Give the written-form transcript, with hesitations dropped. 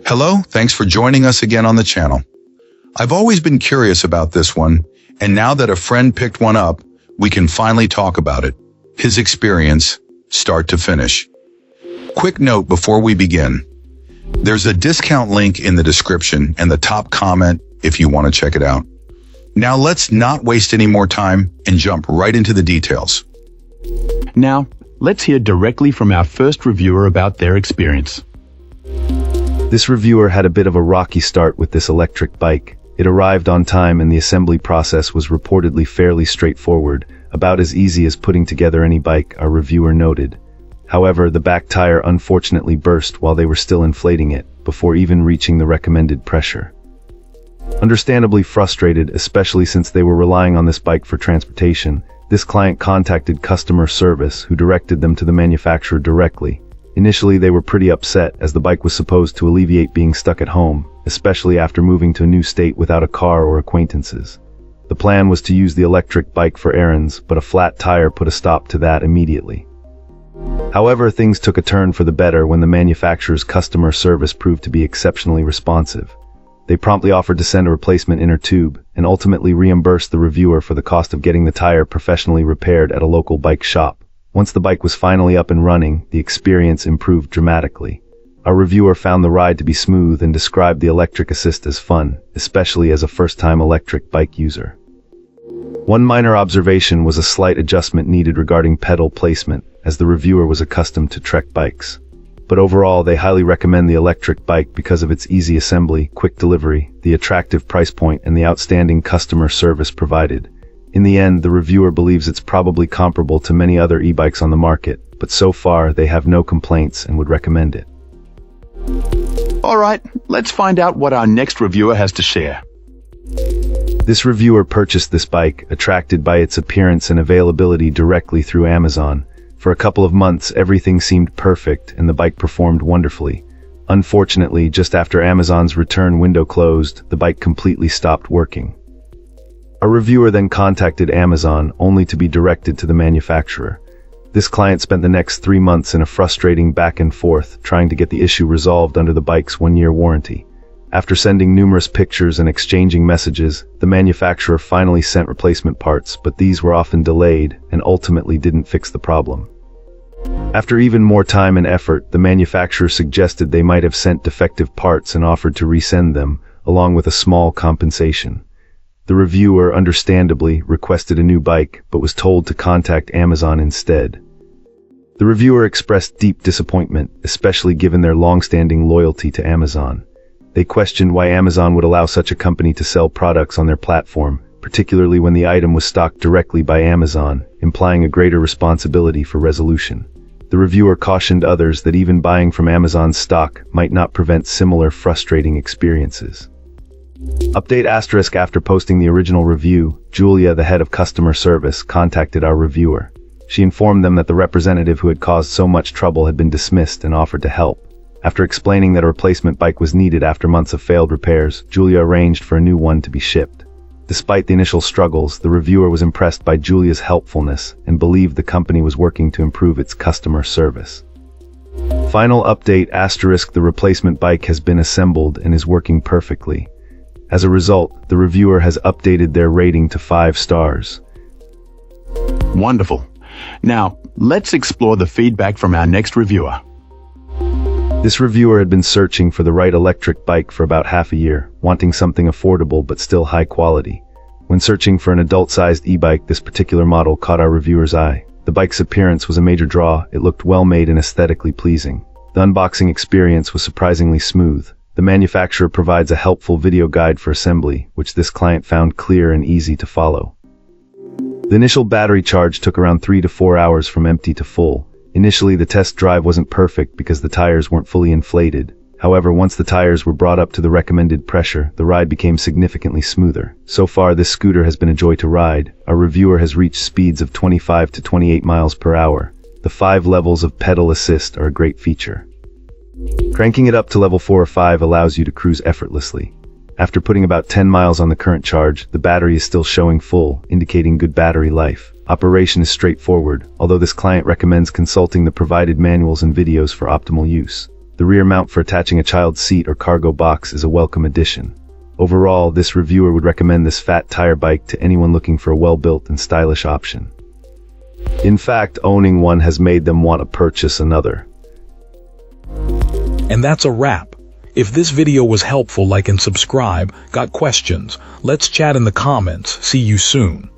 Hello, thanks for joining us again on the channel. I've always been curious about this one, and now that a friend picked one up, we can finally talk about it. His experience, start to finish. Quick note before we begin. There's a discount link in the description and the top comment if you want to check it out. Now let's not waste any more time and jump right into the details. Now, let's hear directly from our first reviewer about their experience. This reviewer had a bit of a rocky start with this electric bike. It arrived on time and the assembly process was reportedly fairly straightforward, about as easy as putting together any bike, our reviewer noted. However, the back tire unfortunately burst while they were still inflating it, before even reaching the recommended pressure. Understandably frustrated, especially since they were relying on this bike for transportation, this client contacted customer service, who directed them to the manufacturer directly. Initially, they were pretty upset, as the bike was supposed to alleviate being stuck at home, especially after moving to a new state without a car or acquaintances. The plan was to use the electric bike for errands, but a flat tire put a stop to that immediately. However, things took a turn for the better when the manufacturer's customer service proved to be exceptionally responsive. They promptly offered to send a replacement inner tube, and ultimately reimbursed the reviewer for the cost of getting the tire professionally repaired at a local bike shop. Once the bike was finally up and running, the experience improved dramatically. Our reviewer found the ride to be smooth and described the electric assist as fun, especially as a first-time electric bike user. One minor observation was a slight adjustment needed regarding pedal placement, as the reviewer was accustomed to Trek bikes. But overall, they highly recommend the electric bike because of its easy assembly, quick delivery, the attractive price point, and the outstanding customer service provided. In the end, the reviewer believes it's probably comparable to many other e-bikes on the market, but so far they have no complaints and would recommend it. Alright, let's find out what our next reviewer has to share. This reviewer purchased this bike, attracted by its appearance and availability directly through Amazon. For a couple of months, everything seemed perfect and the bike performed wonderfully. Unfortunately, just after Amazon's return window closed, the bike completely stopped working. Our reviewer then contacted Amazon, only to be directed to the manufacturer. This client spent the next 3 months in a frustrating back and forth, trying to get the issue resolved under the bike's 1-year warranty. After sending numerous pictures and exchanging messages, the manufacturer finally sent replacement parts, but these were often delayed and ultimately didn't fix the problem. After even more time and effort, the manufacturer suggested they might have sent defective parts and offered to resend them, along with a small compensation. The reviewer, understandably, requested a new bike, but was told to contact Amazon instead. The reviewer expressed deep disappointment, especially given their long-standing loyalty to Amazon. They questioned why Amazon would allow such a company to sell products on their platform, particularly when the item was stocked directly by Amazon, implying a greater responsibility for resolution. The reviewer cautioned others that even buying from Amazon's stock might not prevent similar frustrating experiences. Update * after posting the original review, Julia, the head of customer service, contacted our reviewer. She informed them that the representative who had caused so much trouble had been dismissed and offered to help. After explaining that a replacement bike was needed after months of failed repairs, Julia arranged for a new one to be shipped. Despite the initial struggles, the reviewer was impressed by Julia's helpfulness and believed the company was working to improve its customer service. Final update * the replacement bike has been assembled and is working perfectly. As a result, the reviewer has updated their rating to 5 stars. Wonderful. Now, let's explore the feedback from our next reviewer. This reviewer had been searching for the right electric bike for about half a year, wanting something affordable but still high quality. When searching for an adult-sized e-bike, this particular model caught our reviewer's eye. The bike's appearance was a major draw. It looked well made and aesthetically pleasing. The unboxing experience was surprisingly smooth. The manufacturer provides a helpful video guide for assembly, which this client found clear and easy to follow. The initial battery charge took around 3 to 4 hours from empty to full. Initially, the test drive wasn't perfect because the tires weren't fully inflated. However, once the tires were brought up to the recommended pressure, the ride became significantly smoother. So far, this scooter has been a joy to ride. Our reviewer has reached speeds of 25 to 28 miles per hour. The 5 levels of pedal assist are a great feature. Cranking it up to level 4 or 5 allows you to cruise effortlessly. After putting about 10 miles on the current charge, the battery is still showing full, indicating good battery life. Operation is straightforward, although this client recommends consulting the provided manuals and videos for optimal use. The rear mount for attaching a child's seat or cargo box is a welcome addition. Overall, this reviewer would recommend this fat tire bike to anyone looking for a well-built and stylish option. In fact, owning one has made them want to purchase another. And that's a wrap. If this video was helpful, like and subscribe. Got questions? Let's chat in the comments. See you soon.